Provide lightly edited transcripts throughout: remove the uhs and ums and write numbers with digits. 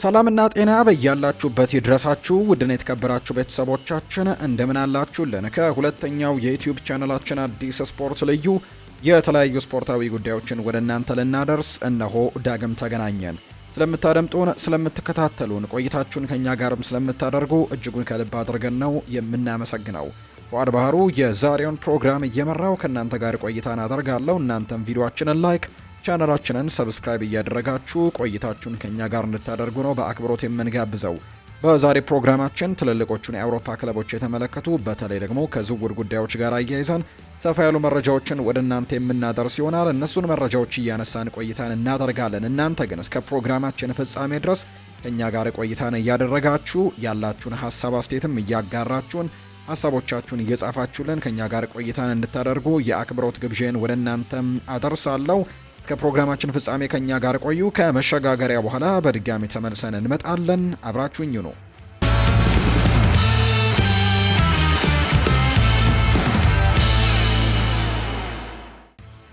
ሰላምና ጤና በያላችሁበት ይድረሳችሁ ውድና የተከበራችሁ ቤተሰቦቻችን እንደምን አላችሁልን? ከሁለተኛው የዩቲዩብ ቻናላችን አዲስ ስፖርት ልዩ የተለያዩ ስፖርታዊ ጉዳዮችን ወደ እናንተ ልናደርስ እነሆ ዳግም ተገናኘን። ስለምታደምጡን፣ ስለምትከታተሉን፣ ቆይታችሁን ከኛ ጋርም ስለምታደርጉ እጅጉን ከልብ አድርገን ነው የምናመሰግነው። ፉአድ ባህሩ የዛሬውን ፕሮግራም እየመራው ከእናንተ ጋር ቆይታን አደርጋለሁ። እናንተም ቪዲዮአችንን ላይክ ቻናላችንን ሰብስክራይብ እያደረጋችሁ ቆይታችሁን ከኛ ጋር እንድታደርጉ ነው በአክብሮት የምንጋብዘው። በዛሬ ፕሮግራማችን ትልልቆቹን የአውሮፓ ክለቦች የተመለከቱ በተለይ ደግሞ ከዝውውር ጉዳዮች ጋር አያይዘን ሰፋ ያሉ መረጃዎችን ወደ እናንተ የምናደርስ ይሆናል። እነሱን መረጃዎች እያነሳን ቆይታን እናደርጋለን። እናንተ ግን እስከ ፕሮግራማችን ፍጻሜ ድረስ ከኛ ጋር ቆይታን እያደረጋችሁ ያላችሁን ሀሳብ አስተያየትም እያጋራችሁን ሀሳቦቻችሁን እየጻፋችሁልን ከኛ ጋር ቆይታን እንድታደርጉ የአክብሮት ግብዣን ወደ እናንተም አደርሳለሁ። እስከ ፕሮግራማችን ፍጻሜ ከኛ ጋር ቆዩ። ከመሸጋገሪያ በኋላ በድጋሚ ተመልሰን እንመጣለን። አብራችሁኝ ነው።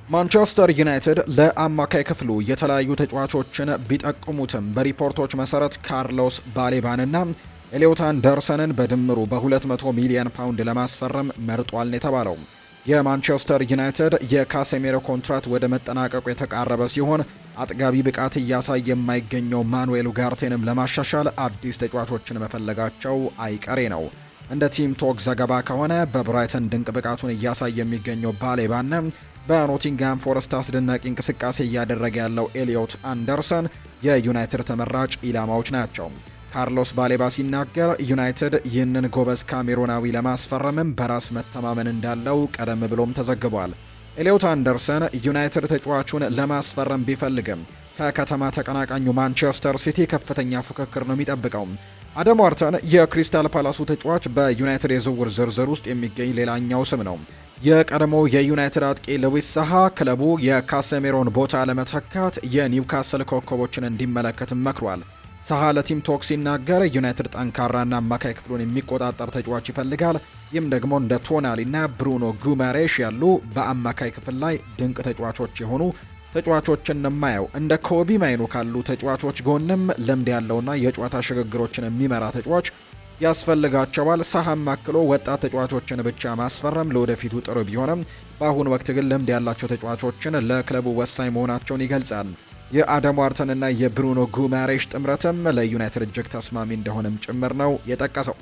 ማንቸስተር ዩናይትድ ለአማካይ ክፍሉ የተለያዩ ተጫዋቾችን ቢጠቁሙትም በሪፖርቶች መሰረት ካርሎስ ባሌባንና ኤሊዮት አንደርሰንን በድምሩ በ200 ሚሊዮን ፓውንድ ለማስፈረም መርጧል ነው የተባለው። የማንቸስተር ዩናይትድ የካሴሜሮ ኮንትራት ወደ መጠናቀቁ የተቃረበ ሲሆን አጥጋቢ ብቃት እያሳየ የማይገኘው ማኑኤል ኡጋርቴንም ለማሻሻል አዲስ ተጫዋቾችን መፈለጋቸው አይቀሬ ነው። እንደ ቲም ቶክ ዘገባ ከሆነ በብራይተን ድንቅ ብቃቱን እያሳየ የሚገኘው ባሌባና በኖቲንግሃም ፎረስት አስደናቂ እንቅስቃሴ እያደረገ ያለው ኤሊዮት አንደርሰን የዩናይትድ ተመራጭ ኢላማዎች ናቸው። ካርሎስ ባሌባ ሲናገር ዩናይትድ ይህንን ጎበዝ ካሜሮናዊ ለማስፈረምም በራስ መተማመን እንዳለው ቀደም ብሎም ተዘግቧል። ኤሊዮት አንደርሰን ዩናይትድ ተጫዋቹን ለማስፈረም ቢፈልግም ከከተማ ተቀናቃኙ ማንቸስተር ሲቲ ከፍተኛ ፉክክር ነው የሚጠብቀው። አደም ዋርተን የክሪስታል ፓላሱ ተጫዋች በዩናይትድ የዝውውር ዝርዝር ውስጥ የሚገኝ ሌላኛው ስም ነው። የቀድሞ የዩናይትድ አጥቂ ሉዊስ ሳሃ ክለቡ የካሴሜሮን ቦታ ለመተካት የኒውካስል ኮከቦችን እንዲመለከት መክሯል። ሳሃ ለቲም ቶክ ሲናገር ዩናይትድ ጠንካራና አማካይ ክፍሉን የሚቆጣጠር ተጫዋች ይፈልጋል። ይህም ደግሞ እንደ ቶናሊና ብሩኖ ጉማሬሽ ያሉ በአማካይ ክፍል ላይ ድንቅ ተጫዋቾች የሆኑ ተጫዋቾችን የማየው እንደ ኮቢ ማይኑ ካሉ ተጫዋቾች ጎንም ልምድ ያለውና የጨዋታ ሽግግሮችን የሚመራ ተጫዋች ያስፈልጋቸዋል። ሳሃም አክሎ ወጣት ተጫዋቾችን ብቻ ማስፈረም ለወደፊቱ ጥሩ ቢሆንም በአሁኑ ወቅት ግን ልምድ ያላቸው ተጫዋቾችን ለክለቡ ወሳኝ መሆናቸውን ይገልጻል። የአደም ዋርተንና የብሩኖ ጉማሬሽ ጥምረትም ለዩናይትድ እጅግ ተስማሚ እንደሆነም ጭምር ነው የጠቀሰው።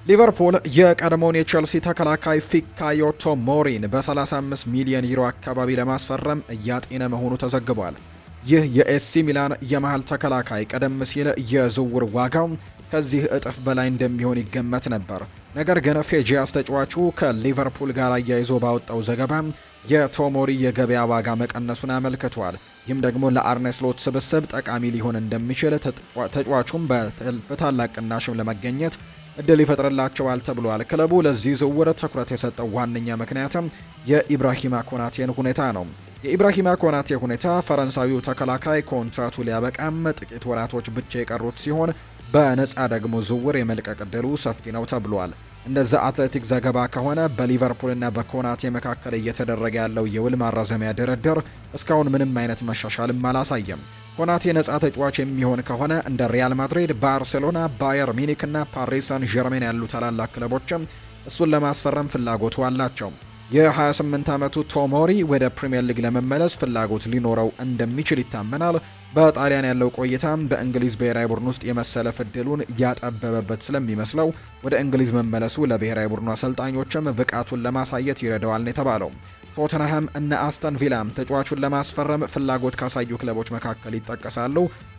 ሊቨርፑል የቀድሞውን የቼልሲ ተከላካይ ፊካዮ ቶሞሪን በ35 ሚሊዮን ዩሮ አካባቢ ለማስፈረም እያጤነ መሆኑ ተዘግቧል። ይህ የኤሲ ሚላን የመሃል ተከላካይ ቀደም ሲል የዝውውር ዋጋው ከዚህ እጥፍ በላይ እንደሚሆን ይገመት ነበር። ነገር ግን ፌጂያስ ተጫዋቹ ከሊቨርፑል ጋር አያይዞ ባወጣው ዘገባ የቶሞሪ የገበያ ዋጋ መቀነሱን አመልክቷል። ይህም ደግሞ ለአርነ ስሎት ስብስብ ጠቃሚ ሊሆን እንደሚችል ተጫዋቹም በታላቅ ቅናሽም ለመገኘት እድል ይፈጥርላቸዋል ተብሏል። ክለቡ ለዚህ ዝውውር ትኩረት የሰጠው ዋነኛ ምክንያትም የኢብራሂማ ኮናቴን ሁኔታ ነው። የኢብራሂማ ኮናቴ ሁኔታ ፈረንሳዊው ተከላካይ ኮንትራቱ ሊያበቃም ጥቂት ወራቶች ብቻ የቀሩት ሲሆን በነፃ ደግሞ ዝውውር የመልቀቅ እድሉ ሰፊ ነው ተብሏል። እንደዛ አትሌቲክ ዘገባ ከሆነ በሊቨርፑልና በኮናቴ መካከል እየተደረገ ያለው የውል ማራዘሚያ ድርድር እስካሁን ምንም አይነት መሻሻልም አላሳየም። ኮናቴ ነፃ ተጫዋች የሚሆን ከሆነ እንደ ሪያል ማድሪድ፣ ባርሴሎና፣ ባየር ሚኒክ እና ፓሪስ ሳን ዠርሜን ያሉ ታላላቅ ክለቦችም እሱን ለማስፈረም ፍላጎቱ አላቸው። የ28 ዓመቱ ቶሞሪ ወደ ፕሪሚየር ሊግ ለመመለስ ፍላጎት ሊኖረው እንደሚችል ይታመናል። በጣሊያን ያለው ቆይታም በእንግሊዝ ብሔራዊ ቡድን ውስጥ የመሰለፍ እድሉን ያጠበበበት ስለሚመስለው ወደ እንግሊዝ መመለሱ ለብሔራዊ ቡድኑ አሰልጣኞችም ብቃቱን ለማሳየት ይረዳዋል ነው የተባለው። ቶተንሃም እና አስተን ቪላም ተጫዋቹን ለማስፈረም ፍላጎት ካሳዩ ክለቦች መካከል ይጠቀሳሉ።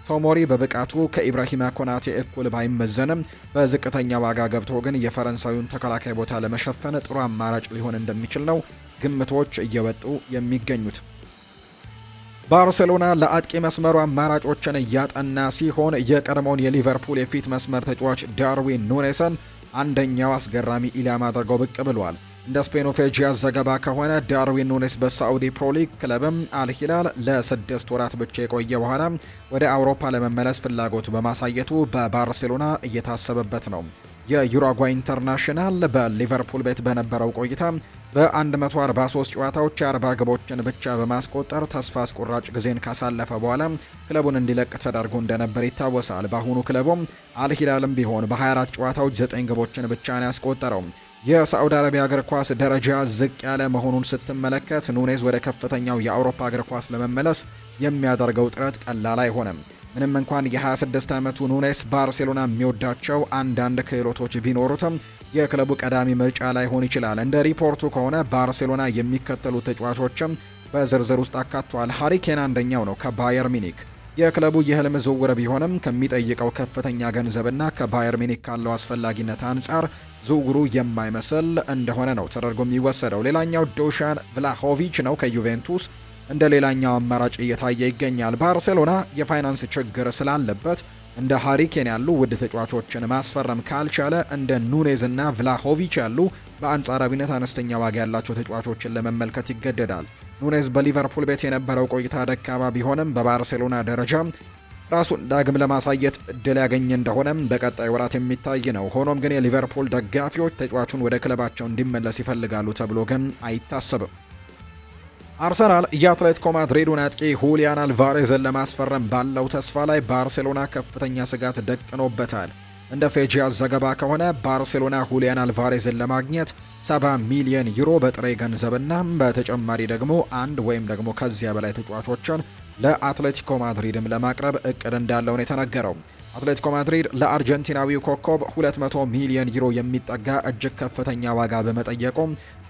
ቶሞሪ በብቃቱ ከኢብራሂማ ኮናቴ እኩል ባይመዘንም በዝቅተኛ ዋጋ ገብቶ ግን የፈረንሳዩን ተከላካይ ቦታ ለመሸፈን ጥሩ አማራጭ ሊሆን እንደሚችል ነው ግምቶች እየወጡ የሚገኙት። ባርሴሎና ለአጥቂ መስመሩ አማራጮችን እያጠና ሲሆን የቀድሞውን የሊቨርፑል የፊት መስመር ተጫዋች ዳርዊን ኑኔስን አንደኛው አስገራሚ ኢላማ አድርገው ብቅ ብሏል። እንደ ስፔኑ ፌጂያስ ዘገባ ከሆነ ዳርዊን ኑኔስ በሳዑዲ ፕሮ ሊግ ክለብም አልሂላል ለ6 ወራት ብቻ የቆየ በኋላ ወደ አውሮፓ ለመመለስ ፍላጎቱ በማሳየቱ በባርሴሎና እየታሰበበት ነው። የዩራጓይ ኢንተርናሽናል በሊቨርፑል ቤት በነበረው ቆይታ በ143 ጨዋታዎች 40 ግቦችን ብቻ በማስቆጠር ተስፋ አስቆራጭ ጊዜን ካሳለፈ በኋላ ክለቡን እንዲለቅ ተደርጎ እንደነበር ይታወሳል። በአሁኑ ክለቡም አልሂላልም ቢሆን በ24 ጨዋታዎች 9 ግቦችን ብቻ ነው ያስቆጠረው። የሳዑዲ አረቢያ እግር ኳስ ደረጃ ዝቅ ያለ መሆኑን ስትመለከት ኑኔዝ ወደ ከፍተኛው የአውሮፓ እግር ኳስ ለመመለስ የሚያደርገው ጥረት ቀላል አይሆንም። ምንም እንኳን የ26 ዓመቱ ኑኔስ ባርሴሎና የሚወዳቸው አንዳንድ ክህሎቶች ቢኖሩትም የክለቡ ቀዳሚ ምርጫ ላይሆን ይችላል። እንደ ሪፖርቱ ከሆነ ባርሴሎና የሚከተሉ ተጫዋቾችም በዝርዝር ውስጥ አካቷል። ሃሪ ኬን አንደኛው ነው ከባየር ሚኒክ። የክለቡ የህልም ዝውውር ቢሆንም ከሚጠይቀው ከፍተኛ ገንዘብና ከባየር ሚኒክ ካለው አስፈላጊነት አንጻር ዝውውሩ የማይመስል እንደሆነ ነው ተደርጎ የሚወሰደው። ሌላኛው ዶሻን ቭላሆቪች ነው ከዩቬንቱስ እንደ ሌላኛው አማራጭ እየታየ ይገኛል። ባርሴሎና የፋይናንስ ችግር ስላለበት እንደ ሃሪኬን ያሉ ውድ ተጫዋቾችን ማስፈረም ካልቻለ እንደ ኑኔዝ እና ቭላሆቪች ያሉ በአንጻራዊነት አነስተኛ ዋጋ ያላቸው ተጫዋቾችን ለመመልከት ይገደዳል። ኑኔዝ በሊቨርፑል ቤት የነበረው ቆይታ ደካማ ቢሆንም በባርሴሎና ደረጃ ራሱን ዳግም ለማሳየት እድል ያገኘ እንደሆነም በቀጣይ ወራት የሚታይ ነው። ሆኖም ግን የሊቨርፑል ደጋፊዎች ተጫዋቹን ወደ ክለባቸው እንዲመለስ ይፈልጋሉ ተብሎ ግን አይታሰብም። አርሰናል የአትሌቲኮ ማድሪዱን አጥቂ ሁሊያን አልቫሬዝን ለማስፈረም ባለው ተስፋ ላይ ባርሴሎና ከፍተኛ ስጋት ደቅኖበታል። እንደ ፌጂያስ ዘገባ ከሆነ ባርሴሎና ሁሊያን አልቫሬዝን ለማግኘት 70 ሚሊዮን ዩሮ በጥሬ ገንዘብና በተጨማሪ ደግሞ አንድ ወይም ደግሞ ከዚያ በላይ ተጫዋቾችን ለአትሌቲኮ ማድሪድም ለማቅረብ እቅድ እንዳለው ነው የተነገረው። አትሌቲኮ ማድሪድ ለአርጀንቲናዊው ኮከብ 200 ሚሊዮን ዩሮ የሚጠጋ እጅግ ከፍተኛ ዋጋ በመጠየቁ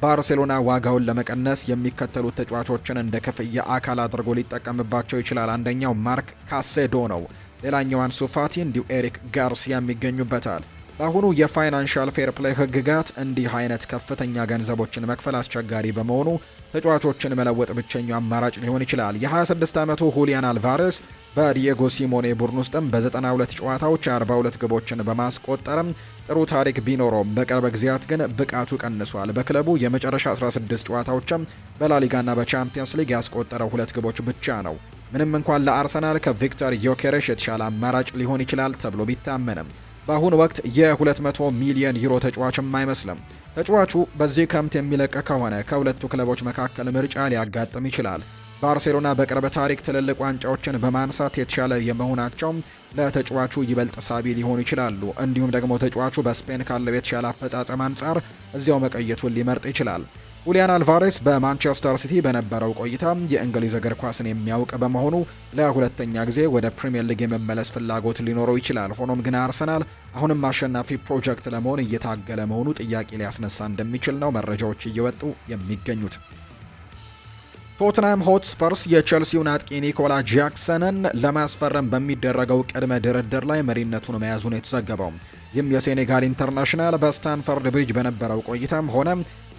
ባርሴሎና ዋጋውን ለመቀነስ የሚከተሉት ተጫዋቾችን እንደ ክፍያ አካል አድርጎ ሊጠቀምባቸው ይችላል። አንደኛው ማርክ ካሴዶ ነው። ሌላኛው አንሱ ፋቲ እንዲሁ ኤሪክ ጋርሲያ ይገኙበታል። በአሁኑ የፋይናንሻል ፌር ፕሌይ ህግጋት እንዲህ አይነት ከፍተኛ ገንዘቦችን መክፈል አስቸጋሪ በመሆኑ ተጫዋቾችን መለወጥ ብቸኛው አማራጭ ሊሆን ይችላል። የ26 ዓመቱ ሁሊያን አልቫሬስ በዲየጎ ሲሞኔ ቡድን ውስጥም በ92 ጨዋታዎች 42 ግቦችን በማስቆጠርም ጥሩ ታሪክ ቢኖረውም በቅርብ ጊዜያት ግን ብቃቱ ቀንሷል። በክለቡ የመጨረሻ 16 ጨዋታዎችም በላሊጋና በቻምፒየንስ ሊግ ያስቆጠረው 2 ግቦች ብቻ ነው። ምንም እንኳን ለአርሰናል ከቪክተር ዮኬሬሽ የተሻለ አማራጭ ሊሆን ይችላል ተብሎ ቢታመንም በአሁኑ ወቅት የ200 ሚሊዮን ዩሮ ተጫዋችም አይመስልም። ተጫዋቹ በዚህ ክረምት የሚለቅ ከሆነ ከሁለቱ ክለቦች መካከል ምርጫ ሊያጋጥም ይችላል። ባርሴሎና በቅርብ ታሪክ ትልልቅ ዋንጫዎችን በማንሳት የተሻለ የመሆናቸው ለተጫዋቹ ይበልጥ ሳቢ ሊሆኑ ይችላሉ። እንዲሁም ደግሞ ተጫዋቹ በስፔን ካለው የተሻለ አፈጻጸም አንጻር እዚያው መቀየቱን ሊመርጥ ይችላል። ሁሊያን አልቫሬስ በማንቸስተር ሲቲ በነበረው ቆይታ የእንግሊዝ እግር ኳስን የሚያውቅ በመሆኑ ለሁለተኛ ጊዜ ወደ ፕሪምየር ሊግ የመመለስ ፍላጎት ሊኖረው ይችላል። ሆኖም ግን አርሰናል አሁንም አሸናፊ ፕሮጀክት ለመሆን እየታገለ መሆኑ ጥያቄ ሊያስነሳ እንደሚችል ነው መረጃዎች እየወጡ የሚገኙት። ቶትናም ሆትስፐርስ የቼልሲውን አጥቂ ኒኮላ ጃክሰንን ለማስፈረም በሚደረገው ቅድመ ድርድር ላይ መሪነቱን መያዙን የተዘገበው። ይህም የሴኔጋል ኢንተርናሽናል በስታንፈርድ ብሪጅ በነበረው ቆይታም ሆነ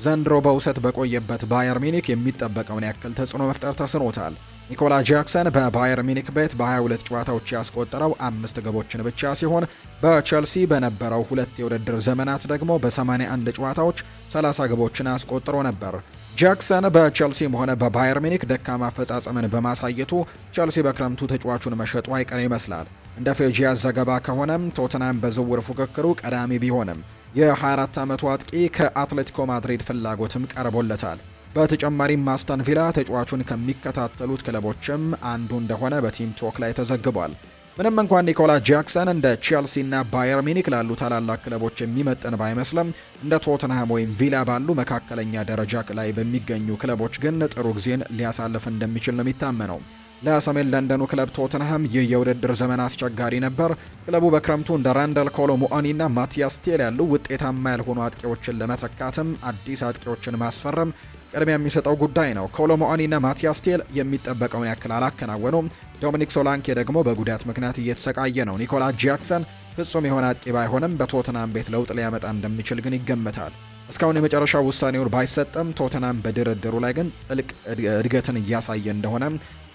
ዘንድሮ በውሰት በቆየበት ባየር ሚኒክ የሚጠበቀውን ያክል ተጽዕኖ መፍጠር ተስኖታል። ኒኮላ ጃክሰን በባየር ሚኒክ ቤት በ22 ጨዋታዎች ያስቆጠረው 5 ግቦችን ብቻ ሲሆን በቼልሲ በነበረው 2 የውድድር ዘመናት ደግሞ በ81 ጨዋታዎች 30 ግቦችን አስቆጥሮ ነበር። ጃክሰን በቼልሲም ሆነ በባየር ሚኒክ ደካማ አፈጻጸምን በማሳየቱ ቼልሲ በክረምቱ ተጫዋቹን መሸጡ አይቀር ይመስላል። እንደ ፌጂያስ ዘገባ ከሆነም ቶትናም በዝውውር ፉክክሩ ቀዳሚ ቢሆንም የ24 ዓመቱ አጥቂ ከአትሌቲኮ ማድሪድ ፍላጎትም ቀርቦለታል። በተጨማሪም አስተን ቪላ ተጫዋቹን ከሚከታተሉት ክለቦችም አንዱ እንደሆነ በቲም ቶክ ላይ ተዘግቧል። ምንም እንኳን ኒኮላ ጃክሰን እንደ ቼልሲ እና ባየር ሚኒክ ላሉ ታላላቅ ክለቦች የሚመጥን ባይመስልም እንደ ቶትንሃም ወይም ቪላ ባሉ መካከለኛ ደረጃ ላይ በሚገኙ ክለቦች ግን ጥሩ ጊዜን ሊያሳልፍ እንደሚችል ነው የሚታመነው። ለሰሜን ለንደኑ ክለብ ቶትንሃም ይህ የውድድር ዘመን አስቸጋሪ ነበር። ክለቡ በክረምቱ እንደ ራንደል ኮሎ ሙአኒ እና ማቲያስ ቴል ያሉ ውጤታማ ያልሆኑ አጥቂዎችን ለመተካትም አዲስ አጥቂዎችን ማስፈረም ቅድሚያ የሚሰጠው ጉዳይ ነው። ኮሎ ሙአኒ እና ማቲያስ ቴል የሚጠበቀውን ያክል አላከናወኑም። ዶሚኒክ ሶላንኬ ደግሞ በጉዳት ምክንያት እየተሰቃየ ነው። ኒኮላ ጃክሰን ፍጹም የሆነ አጥቂ ባይሆንም በቶትንሃም ቤት ለውጥ ሊያመጣ እንደሚችል ግን ይገመታል። እስካሁን የመጨረሻው ውሳኔውን ባይሰጥም ቶትንሃም በድርድሩ ላይ ግን ጥልቅ እድገትን እያሳየ እንደሆነ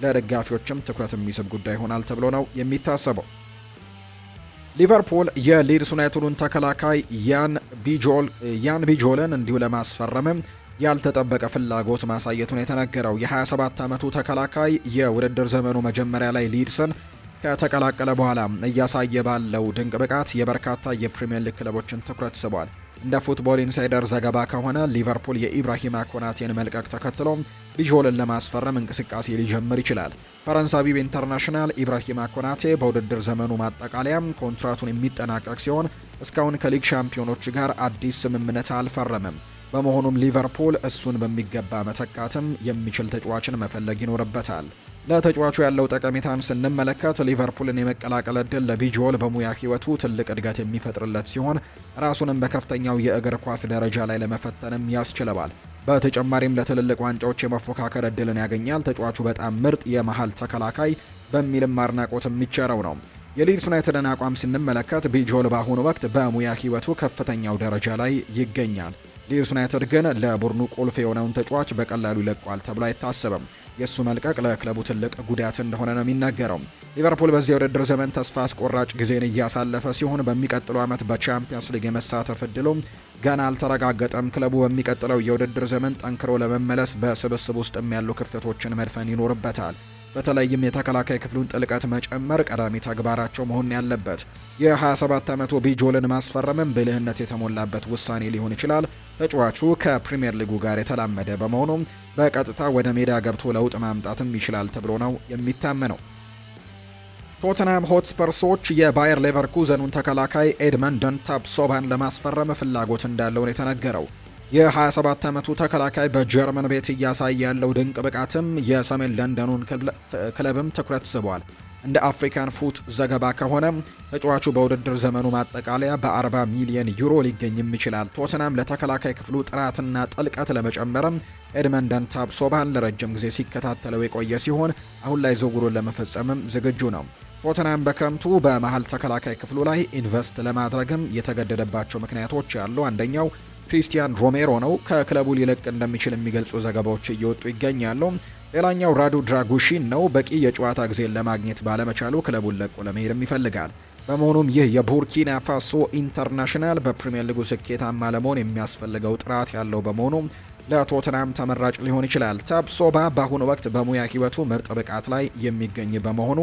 ለደጋፊዎችም ትኩረት የሚስብ ጉዳይ ይሆናል ተብሎ ነው የሚታሰበው። ሊቨርፑል የሊድስ ዩናይትዱን ተከላካይ ያን ቢጆልን እንዲሁ ለማስፈረም ያልተጠበቀ ፍላጎት ማሳየቱን የተነገረው የ27 ዓመቱ ተከላካይ የውድድር ዘመኑ መጀመሪያ ላይ ሊድስን ከተቀላቀለ በኋላ እያሳየ ባለው ድንቅ ብቃት የበርካታ የፕሪሚየር ሊግ ክለቦችን ትኩረት ስቧል። እንደ ፉትቦል ኢንሳይደር ዘገባ ከሆነ ሊቨርፑል የኢብራሂማ ኮናቴን መልቀቅ ተከትሎ ቢጆልን ለማስፈረም እንቅስቃሴ ሊጀምር ይችላል። ፈረንሳዊው ኢንተርናሽናል ኢብራሂማ ኮናቴ በውድድር ዘመኑ ማጠቃለያ ኮንትራቱን የሚጠናቀቅ ሲሆን እስካሁን ከሊግ ሻምፒዮኖች ጋር አዲስ ስምምነት አልፈረመም። በመሆኑም ሊቨርፑል እሱን በሚገባ መተካትም የሚችል ተጫዋችን መፈለግ ይኖርበታል። ለተጫዋቹ ያለው ጠቀሜታን ስንመለከት ሊቨርፑልን የመቀላቀል ዕድል ለቢጆል በሙያ ሕይወቱ ትልቅ እድገት የሚፈጥርለት ሲሆን ራሱንም በከፍተኛው የእግር ኳስ ደረጃ ላይ ለመፈተንም ያስችለዋል። በተጨማሪም ለትልልቅ ዋንጫዎች የመፎካከር ዕድልን ያገኛል። ተጫዋቹ በጣም ምርጥ የመሃል ተከላካይ በሚልም አድናቆት የሚቸረው ነው። የሊድስ ዩናይትድን አቋም ስንመለከት ቢጆል በአሁኑ ወቅት በሙያ ሕይወቱ ከፍተኛው ደረጃ ላይ ይገኛል። ሊድስ ዩናይትድ ግን ለቡድኑ ቁልፍ የሆነውን ተጫዋች በቀላሉ ይለቋል ተብሎ አይታሰብም። የእሱ መልቀቅ ለክለቡ ትልቅ ጉዳት እንደሆነ ነው የሚነገረው። ሊቨርፑል በዚህ የውድድር ዘመን ተስፋ አስቆራጭ ጊዜን እያሳለፈ ሲሆን በሚቀጥለው ዓመት በቻምፒየንስ ሊግ የመሳተፍ እድሉ ገና አልተረጋገጠም። ክለቡ በሚቀጥለው የውድድር ዘመን ጠንክሮ ለመመለስ በስብስብ ውስጥም ያሉ ክፍተቶችን መድፈን ይኖርበታል። በተለይም የተከላካይ ክፍሉን ጥልቀት መጨመር ቀዳሚ ተግባራቸው መሆን ያለበት። የ27 ዓመቱ ቢጆልን ማስፈረምም ብልህነት የተሞላበት ውሳኔ ሊሆን ይችላል። ተጫዋቹ ከፕሪሚየር ሊጉ ጋር የተላመደ በመሆኑ በቀጥታ ወደ ሜዳ ገብቶ ለውጥ ማምጣትም ይችላል ተብሎ ነው የሚታመነው። ቶተንሃም ሆትስፐርሶች የባየር ሌቨርኩዘኑን ተከላካይ ኤድመንደን ታብሶባን ለማስፈረም ፍላጎት እንዳለው ነው የተነገረው። የ27 ዓመቱ ተከላካይ በጀርመን ቤት እያሳየ ያለው ድንቅ ብቃትም የሰሜን ለንደኑን ክለብም ትኩረት ስቧል። እንደ አፍሪካን ፉት ዘገባ ከሆነ ተጫዋቹ በውድድር ዘመኑ ማጠቃለያ በ40 ሚሊዮን ዩሮ ሊገኝም ይችላል። ቶተንሃም ለተከላካይ ክፍሉ ጥራትና ጥልቀት ለመጨመርም ኤድመንደን ታብሶባን ለረጅም ጊዜ ሲከታተለው የቆየ ሲሆን አሁን ላይ ዝውውሩን ለመፈጸምም ዝግጁ ነው። ቶተንሃም በክረምቱ በመሃል ተከላካይ ክፍሉ ላይ ኢንቨስት ለማድረግም የተገደደባቸው ምክንያቶች ያሉ አንደኛው ክሪስቲያን ሮሜሮ ነው። ከክለቡ ሊለቅ እንደሚችል የሚገልጹ ዘገባዎች እየወጡ ይገኛሉ። ሌላኛው ራዱ ድራጉሺን ነው። በቂ የጨዋታ ጊዜን ለማግኘት ባለመቻሉ ክለቡን ለቆ ለመሄድም ይፈልጋል። በመሆኑም ይህ የቡርኪና ፋሶ ኢንተርናሽናል በፕሪሚየር ሊጉ ስኬታማ ለመሆን የሚያስፈልገው ጥራት ያለው በመሆኑ ለቶተንሃም ተመራጭ ሊሆን ይችላል። ታብሶባ በአሁኑ ወቅት በሙያ ሕይወቱ ምርጥ ብቃት ላይ የሚገኝ በመሆኑ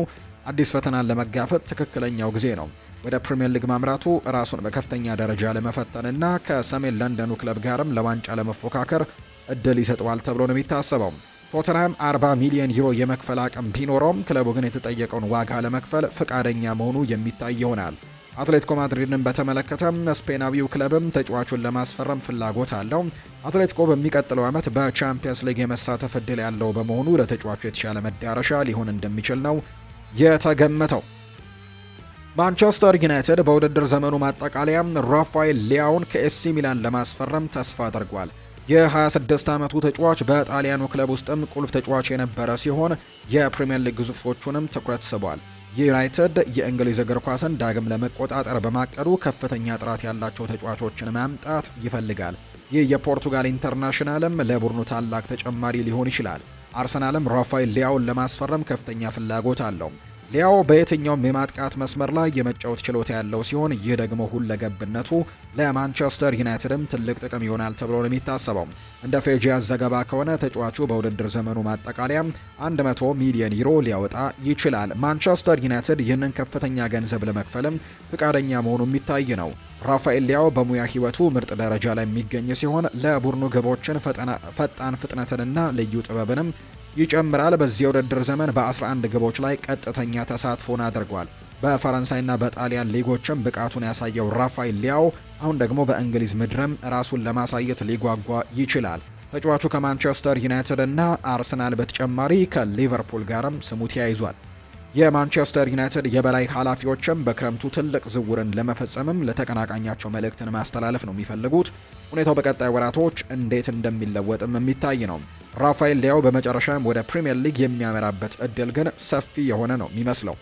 አዲስ ፈተናን ለመጋፈጥ ትክክለኛው ጊዜ ነው። ወደ ፕሪሚየር ሊግ ማምራቱ ራሱን በከፍተኛ ደረጃ ለመፈተንና ከሰሜን ለንደኑ ክለብ ጋርም ለዋንጫ ለመፎካከር እድል ይሰጠዋል ተብሎ ነው የሚታሰበው። ቶተንሃም 40 ሚሊዮን ዩሮ የመክፈል አቅም ቢኖረውም ክለቡ ግን የተጠየቀውን ዋጋ ለመክፈል ፈቃደኛ መሆኑ የሚታይ ይሆናል። አትሌቲኮ ማድሪድን በተመለከተ ስፔናዊው ክለብም ተጫዋቹን ለማስፈረም ፍላጎት አለው። አትሌቲኮ በሚቀጥለው ዓመት በቻምፒየንስ ሊግ የመሳተፍ እድል ያለው በመሆኑ ለተጫዋቹ የተሻለ መዳረሻ ሊሆን እንደሚችል ነው የተገመተው። ማንቸስተር ዩናይትድ በውድድር ዘመኑ ማጠቃለያ ራፋኤል ሊያውን ከኤሲ ሚላን ለማስፈረም ተስፋ አድርጓል። የ26 ዓመቱ ተጫዋች በጣሊያኑ ክለብ ውስጥም ቁልፍ ተጫዋች የነበረ ሲሆን የፕሪሚየር ሊግ ግዙፎቹንም ትኩረት ስቧል። ዩናይትድ የእንግሊዝ እግር ኳስን ዳግም ለመቆጣጠር በማቀዱ ከፍተኛ ጥራት ያላቸው ተጫዋቾችን ማምጣት ይፈልጋል። ይህ የፖርቱጋል ኢንተርናሽናልም ለቡድኑ ታላቅ ተጨማሪ ሊሆን ይችላል። አርሰናልም ራፋኤል ሊያውን ለማስፈረም ከፍተኛ ፍላጎት አለው። ሊያው በየትኛውም የማጥቃት መስመር ላይ የመጫወት ችሎታ ያለው ሲሆን ይህ ደግሞ ሁለገብነቱ ለማንቸስተር ዩናይትድም ትልቅ ጥቅም ይሆናል ተብሎ ነው የሚታሰበው። እንደ ፌጂያስ ዘገባ ከሆነ ተጫዋቹ በውድድር ዘመኑ ማጠቃለያ 100 ሚሊዮን ዩሮ ሊያወጣ ይችላል። ማንቸስተር ዩናይትድ ይህንን ከፍተኛ ገንዘብ ለመክፈልም ፍቃደኛ መሆኑ የሚታይ ነው። ራፋኤል ሊያው በሙያ ሕይወቱ ምርጥ ደረጃ ላይ የሚገኝ ሲሆን ለቡድኑ ግቦችን ፈጣን ፍጥነትንና ልዩ ጥበብንም ይጨምራል። በዚህ የውድድር ዘመን በ11 ግቦች ላይ ቀጥተኛ ተሳትፎን አድርጓል። በፈረንሳይና በጣሊያን ሊጎችም ብቃቱን ያሳየው ራፋኤል ሊያው አሁን ደግሞ በእንግሊዝ ምድርም ራሱን ለማሳየት ሊጓጓ ይችላል። ተጫዋቹ ከማንቸስተር ዩናይትድ እና አርሰናል በተጨማሪ ከሊቨርፑል ጋርም ስሙ ተያይዟል። የማንቸስተር ዩናይትድ የበላይ ኃላፊዎችም በክረምቱ ትልቅ ዝውውርን ለመፈጸምም ለተቀናቃኛቸው መልእክትን ማስተላለፍ ነው የሚፈልጉት። ሁኔታው በቀጣይ ወራቶች እንዴት እንደሚለወጥም የሚታይ ነው። ራፋኤል ሊያው በመጨረሻም ወደ ፕሪሚየር ሊግ የሚያመራበት እድል ግን ሰፊ የሆነ ነው የሚመስለው።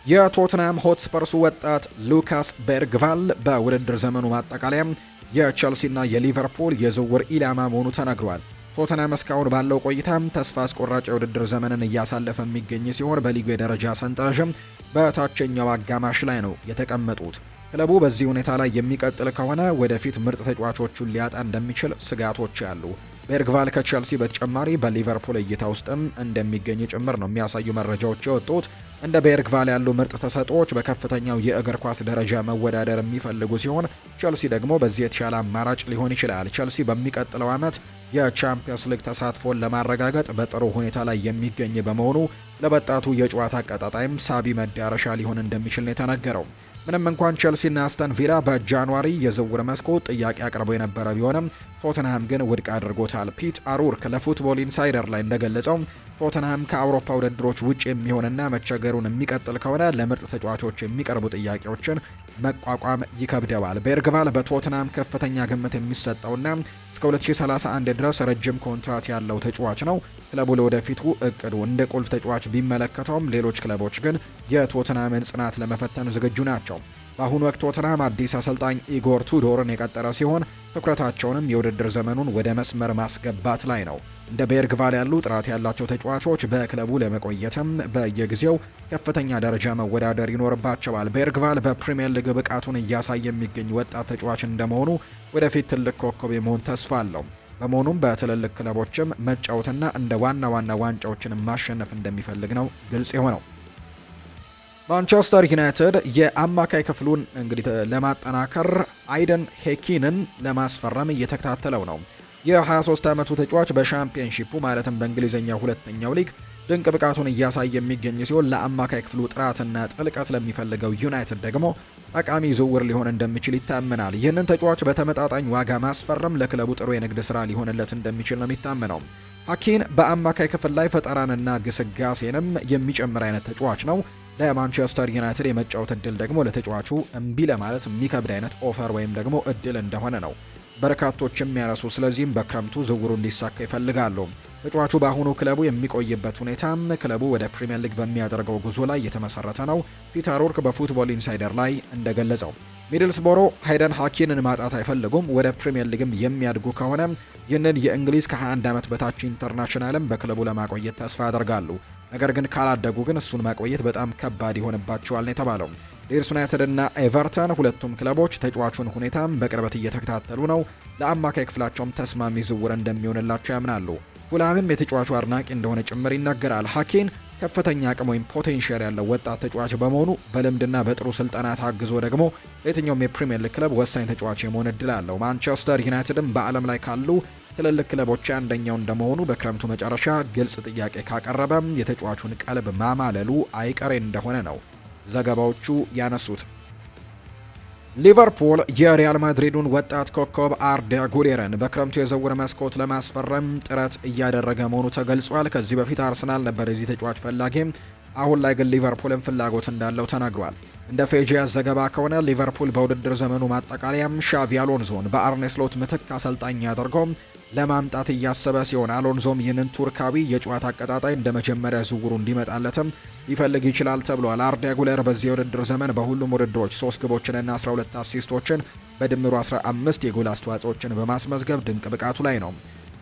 የቶትንሃም ሆትስፐርሱ ወጣት ሉካስ ቤርግቫል በውድድር ዘመኑ ማጠቃለያ የቼልሲና የሊቨርፑል የዝውውር ኢላማ መሆኑ ተነግሯል። ቶተንሃም እስካሁን ባለው ቆይታም ተስፋ አስቆራጭ የውድድር ዘመንን እያሳለፈ የሚገኝ ሲሆን በሊጉ የደረጃ ሰንጠረዥም በታችኛው አጋማሽ ላይ ነው የተቀመጡት። ክለቡ በዚህ ሁኔታ ላይ የሚቀጥል ከሆነ ወደፊት ምርጥ ተጫዋቾቹን ሊያጣ እንደሚችል ስጋቶች አሉ። ቤርግቫል ከቼልሲ በተጨማሪ በሊቨርፑል እይታ ውስጥም እንደሚገኝ ጭምር ነው የሚያሳዩ መረጃዎች የወጡት። እንደ ቤርግቫል ያሉ ምርጥ ተሰጥኦዎች በከፍተኛው የእግር ኳስ ደረጃ መወዳደር የሚፈልጉ ሲሆን ቼልሲ ደግሞ በዚህ የተሻለ አማራጭ ሊሆን ይችላል። ቼልሲ በሚቀጥለው ዓመት የቻምፒየንስ ሊግ ተሳትፎን ለማረጋገጥ በጥሩ ሁኔታ ላይ የሚገኝ በመሆኑ ለወጣቱ የጨዋታ አቀጣጣይም ሳቢ መዳረሻ ሊሆን እንደሚችል ነው የተነገረው። ምንም እንኳን ቼልሲና አስተን ቪላ በጃንዋሪ የዝውውር መስኮት ጥያቄ አቅርበው የነበረ ቢሆንም ቶተንሃም ግን ውድቅ አድርጎታል። ፒት አሩርክ ለፉትቦል ኢንሳይደር ላይ እንደገለጸው ቶተንሃም ከአውሮፓ ውድድሮች ውጭ የሚሆንና መቸገሩን የሚቀጥል ከሆነ ለምርጥ ተጫዋቾች የሚቀርቡ ጥያቄዎችን መቋቋም ይከብደዋል። ቤርግቫል በቶተንሃም ከፍተኛ ግምት የሚሰጠውና እስከ 2031 ድረስ ረጅም ኮንትራት ያለው ተጫዋች ነው። ክለቡ ለወደፊቱ እቅዱ እንደ ቁልፍ ተጫዋች ቢመለከተውም ሌሎች ክለቦች ግን የቶተንሃምን ጽናት ለመፈተን ዝግጁ ናቸው። በአሁኑ ወቅት ቶተንሃም አዲስ አሰልጣኝ ኢጎር ቱዶርን የቀጠረ ሲሆን ትኩረታቸውንም የውድድር ዘመኑን ወደ መስመር ማስገባት ላይ ነው። እንደ ቤርግቫል ያሉ ጥራት ያላቸው ተጫዋቾች በክለቡ ለመቆየትም በየጊዜው ከፍተኛ ደረጃ መወዳደር ይኖርባቸዋል። ቤርግቫል በፕሪሚየር ሊግ ብቃቱን እያሳየ የሚገኝ ወጣት ተጫዋች እንደመሆኑ ወደፊት ትልቅ ኮከብ የመሆን ተስፋ አለው። በመሆኑም በትልልቅ ክለቦችም መጫወትና እንደ ዋና ዋንጫዎችን ማሸነፍ እንደሚፈልግ ነው ግልጽ የሆነው። ማንቸስተር ዩናይትድ የአማካይ ክፍሉን እንግዲህ ለማጠናከር አይደን ሄኪንን ለማስፈረም እየተከታተለው ነው። የ23 ዓመቱ ተጫዋች በሻምፒየንሺፑ ማለትም በእንግሊዝኛ ሁለተኛው ሊግ ድንቅ ብቃቱን እያሳየ የሚገኝ ሲሆን ለአማካይ ክፍሉ ጥራትና ጥልቀት ለሚፈልገው ዩናይትድ ደግሞ ጠቃሚ ዝውውር ሊሆን እንደሚችል ይታመናል። ይህንን ተጫዋች በተመጣጣኝ ዋጋ ማስፈረም ለክለቡ ጥሩ የንግድ ስራ ሊሆንለት እንደሚችል ነው የሚታመነው። ሀኪን በአማካይ ክፍል ላይ ፈጠራንና ግስጋሴንም የሚጨምር አይነት ተጫዋች ነው። ለማንቸስተር ዩናይትድ የመጫወት እድል ደግሞ ለተጫዋቹ እምቢ ለማለት የሚከብድ አይነት ኦፈር ወይም ደግሞ እድል እንደሆነ ነው በርካቶች የሚያነሱ። ስለዚህም በክረምቱ ዝውውሩ እንዲሳካ ይፈልጋሉ። ተጫዋቹ በአሁኑ ክለቡ የሚቆይበት ሁኔታም ክለቡ ወደ ፕሪሚየር ሊግ በሚያደርገው ጉዞ ላይ የተመሰረተ ነው። ፒተር ኦርክ በፉትቦል ኢንሳይደር ላይ እንደገለጸው ሚድልስቦሮ ሃይደን ሃኪንን ማጣት አይፈልጉም። ወደ ፕሪሚየር ሊግም የሚያድጉ ከሆነ ይህንን የእንግሊዝ ከ21 ዓመት በታች ኢንተርናሽናልም በክለቡ ለማቆየት ተስፋ ያደርጋሉ። ነገር ግን ካላደጉ ግን እሱን ማቆየት በጣም ከባድ ይሆንባቸዋል ነው የተባለው። ሊድስ ዩናይትድ እና ኤቨርተን ሁለቱም ክለቦች ተጫዋቹን ሁኔታም በቅርበት እየተከታተሉ ነው። ለአማካይ ክፍላቸውም ተስማሚ ዝውውር እንደሚሆንላቸው ያምናሉ። ፉላምም የተጫዋቹ አድናቂ እንደሆነ ጭምር ይናገራል። ሀኪን ከፍተኛ አቅም ወይም ፖቴንሻል ያለው ወጣት ተጫዋች በመሆኑ በልምድና በጥሩ ስልጠና ታግዞ ደግሞ ለየትኛውም የፕሪሚየር ሊግ ክለብ ወሳኝ ተጫዋች የመሆን እድል አለው። ማንቸስተር ዩናይትድም በዓለም ላይ ካሉ ትልልቅ ክለቦች አንደኛው እንደመሆኑ በክረምቱ መጨረሻ ግልጽ ጥያቄ ካቀረበ የተጫዋቹን ቀልብ ማማለሉ አይቀሬ እንደሆነ ነው ዘገባዎቹ ያነሱት። ሊቨርፑል የሪያል ማድሪዱን ወጣት ኮከብ አርዳ ጉሌርን በክረምቱ የዝውውር መስኮት ለማስፈረም ጥረት እያደረገ መሆኑ ተገልጿል። ከዚህ በፊት አርሰናል ነበር የዚህ ተጫዋች ፈላጊ። አሁን ላይ ግን ሊቨርፑልን ፍላጎት እንዳለው ተናግሯል። እንደ ፌጂያስ ዘገባ ከሆነ ሊቨርፑል በውድድር ዘመኑ ማጠቃለያም ሻቪ አሎንዞን በአርኔ ስሎት ምትክ አሰልጣኝ አድርጎ ለማምጣት እያሰበ ሲሆን አሎንዞም ይህንን ቱርካዊ የጨዋታ አቀጣጣይ እንደ መጀመሪያ ዝውውሩ እንዲመጣለትም ሊፈልግ ይችላል ተብሏል። አርዳ ጉለር በዚህ የውድድር ዘመን በሁሉም ውድድሮች 3 ግቦችንና 12 አሲስቶችን በድምሩ 15 የጎል አስተዋጽኦችን በማስመዝገብ ድንቅ ብቃቱ ላይ ነው።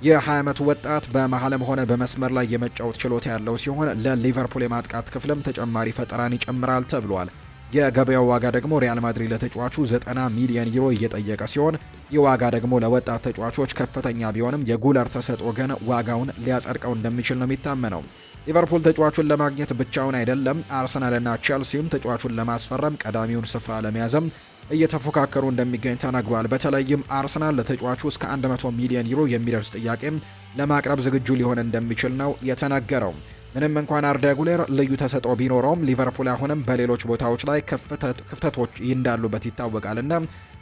የ20 ዓመቱ ወጣት በመሀልም ሆነ በመስመር ላይ የመጫወት ችሎታ ያለው ሲሆን ለሊቨርፑል የማጥቃት ክፍልም ተጨማሪ ፈጠራን ይጨምራል ተብሏል። የገበያው ዋጋ ደግሞ ሪያል ማድሪድ ለተጫዋቹ 90 ሚሊዮን ዩሮ እየጠየቀ ሲሆን ይህ ዋጋ ደግሞ ለወጣት ተጫዋቾች ከፍተኛ ቢሆንም የጉለር ተሰጥኦ ግን ዋጋውን ሊያጸድቀው እንደሚችል ነው የሚታመነው። ሊቨርፑል ተጫዋቹን ለማግኘት ብቻውን አይደለም፣ አርሰናልና ቼልሲም ተጫዋቹን ለማስፈረም ቀዳሚውን ስፍራ ለመያዝም እየተፎካከሩ እንደሚገኝ ተናግሯል። በተለይም አርሰናል ለተጫዋቹ እስከ 100 ሚሊዮን ዩሮ የሚደርስ ጥያቄም ለማቅረብ ዝግጁ ሊሆን እንደሚችል ነው የተነገረው። ምንም እንኳን አርዳ ጉሌር ልዩ ተሰጥኦ ቢኖረውም ሊቨርፑል አሁንም በሌሎች ቦታዎች ላይ ክፍተቶች እንዳሉበት ይታወቃልና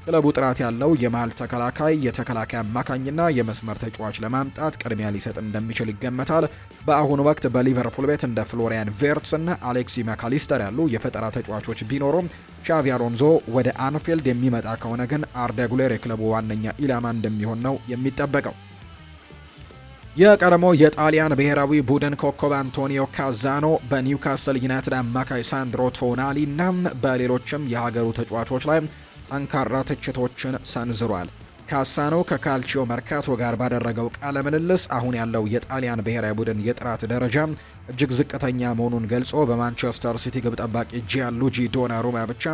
ክለቡ ጥራት ያለው የመሃል ተከላካይ፣ የተከላካይ አማካኝና የመስመር ተጫዋች ለማምጣት ቅድሚያ ሊሰጥ እንደሚችል ይገመታል። በአሁኑ ወቅት በሊቨርፑል ቤት እንደ ፍሎሪያን ቬርትስ እና አሌክሲ ማካሊስተር ያሉ የፈጠራ ተጫዋቾች ቢኖሩም ሻቪ አሎንዞ ወደ አንፊልድ የሚመጣ ከሆነ ግን አርዳ ጉሌር የክለቡ ዋነኛ ኢላማ እንደሚሆን ነው የሚጠበቀው። የቀድሞ የጣሊያን ብሔራዊ ቡድን ኮከብ አንቶኒዮ ካዛኖ በኒውካስል ዩናይትድ አማካይ ሳንድሮ ቶናሊ እና በሌሎችም የሀገሩ ተጫዋቾች ላይ ጠንካራ ትችቶችን ሰንዝሯል። ካሳኖ ከካልቺዮ መርካቶ ጋር ባደረገው ቃለ ምልልስ አሁን ያለው የጣሊያን ብሔራዊ ቡድን የጥራት ደረጃ እጅግ ዝቅተኛ መሆኑን ገልጾ በማንቸስተር ሲቲ ግብ ጠባቂ ጂያንሉጂ ዶናሩማ ብቻ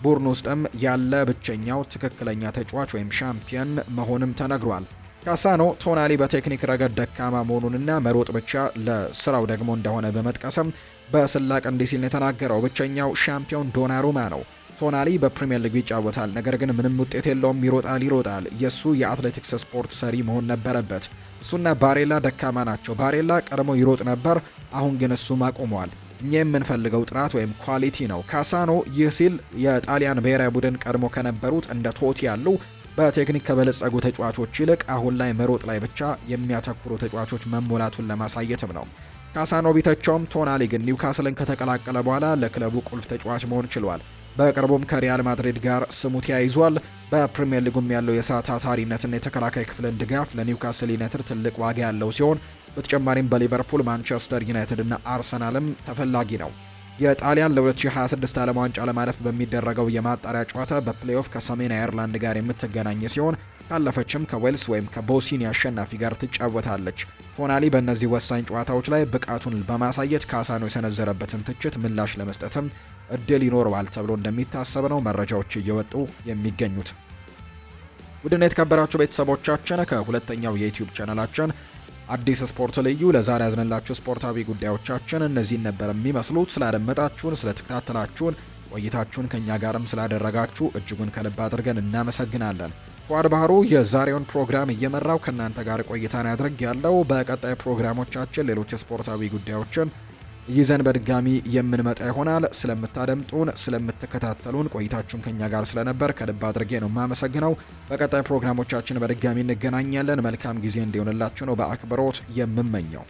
ቡድን ውስጥም ያለ ብቸኛው ትክክለኛ ተጫዋች ወይም ሻምፒየን መሆንም ተነግሯል። ካሳኖ ቶናሊ በቴክኒክ ረገድ ደካማ መሆኑንና መሮጥ ብቻ ለስራው ደግሞ እንደሆነ በመጥቀስም በስላቅ እንዲህ ሲል የተናገረው ብቸኛው ሻምፒዮን ዶናሩማ ነው። ቶናሊ በፕሪሚየር ሊግ ይጫወታል፣ ነገር ግን ምንም ውጤት የለውም። ይሮጣል። የሱ የአትሌቲክስ ስፖርት ሰሪ መሆን ነበረበት። እሱና ባሬላ ደካማ ናቸው። ባሬላ ቀድሞ ይሮጥ ነበር፣ አሁን ግን እሱም አቁሟል። እኛ የምንፈልገው ጥራት ወይም ኳሊቲ ነው። ካሳኖ ይህ ሲል የጣሊያን ብሔራዊ ቡድን ቀድሞ ከነበሩት እንደ ቶቲ ያሉ በቴክኒክ ከበለጸጉ ተጫዋቾች ይልቅ አሁን ላይ መሮጥ ላይ ብቻ የሚያተኩሩ ተጫዋቾች መሞላቱን ለማሳየትም ነው። ካሳኖ ቢተቸውም ቶናሊ ግን ኒውካስልን ከተቀላቀለ በኋላ ለክለቡ ቁልፍ ተጫዋች መሆን ችሏል። በቅርቡም ከሪያል ማድሪድ ጋር ስሙ ተያይዟል። በፕሪሚየር ሊጉም ያለው የስራ ታታሪነትና የተከላካይ ክፍልን ድጋፍ ለኒውካስል ዩናይትድ ትልቅ ዋጋ ያለው ሲሆን በተጨማሪም በሊቨርፑል፣ ማንቸስተር ዩናይትድ እና አርሰናልም ተፈላጊ ነው። የጣሊያን ለ2026 ዓለም ዋንጫ ለማለፍ በሚደረገው የማጣሪያ ጨዋታ በፕሌይኦፍ ከሰሜን አየርላንድ ጋር የምትገናኝ ሲሆን ካለፈችም ከዌልስ ወይም ከቦስኒያ አሸናፊ ጋር ትጫወታለች። ቶናሊ በእነዚህ ወሳኝ ጨዋታዎች ላይ ብቃቱን በማሳየት ካሳኖ የሰነዘረበትን ትችት ምላሽ ለመስጠትም እድል ይኖረዋል ተብሎ እንደሚታሰብ ነው መረጃዎች እየወጡ የሚገኙት። ውድና የተከበራችሁ ቤተሰቦቻችን ከሁለተኛው የዩቲዩብ ቻናላችን አዲስ ስፖርት ልዩ ለዛሬ ያዝነላችሁ ስፖርታዊ ጉዳዮቻችን እነዚህን ነበር የሚመስሉት። ስላደመጣችሁን፣ ስለተከታተላችሁን፣ ቆይታችሁን ከኛ ጋርም ስላደረጋችሁ እጅጉን ከልብ አድርገን እናመሰግናለን። ፏድ ባህሩ የዛሬውን ፕሮግራም እየመራው ከእናንተ ጋር ቆይታን ያድርግ ያለው። በቀጣይ ፕሮግራሞቻችን ሌሎች ስፖርታዊ ጉዳዮችን ይዘን በድጋሚ የምንመጣ ይሆናል። ስለምታደምጡን፣ ስለምትከታተሉን ቆይታችሁን ከኛ ጋር ስለነበር ከልብ አድርጌ ነው የማመሰግነው። በቀጣይ ፕሮግራሞቻችን በድጋሚ እንገናኛለን። መልካም ጊዜ እንዲሆንላችሁ ነው በአክብሮት የምመኘው።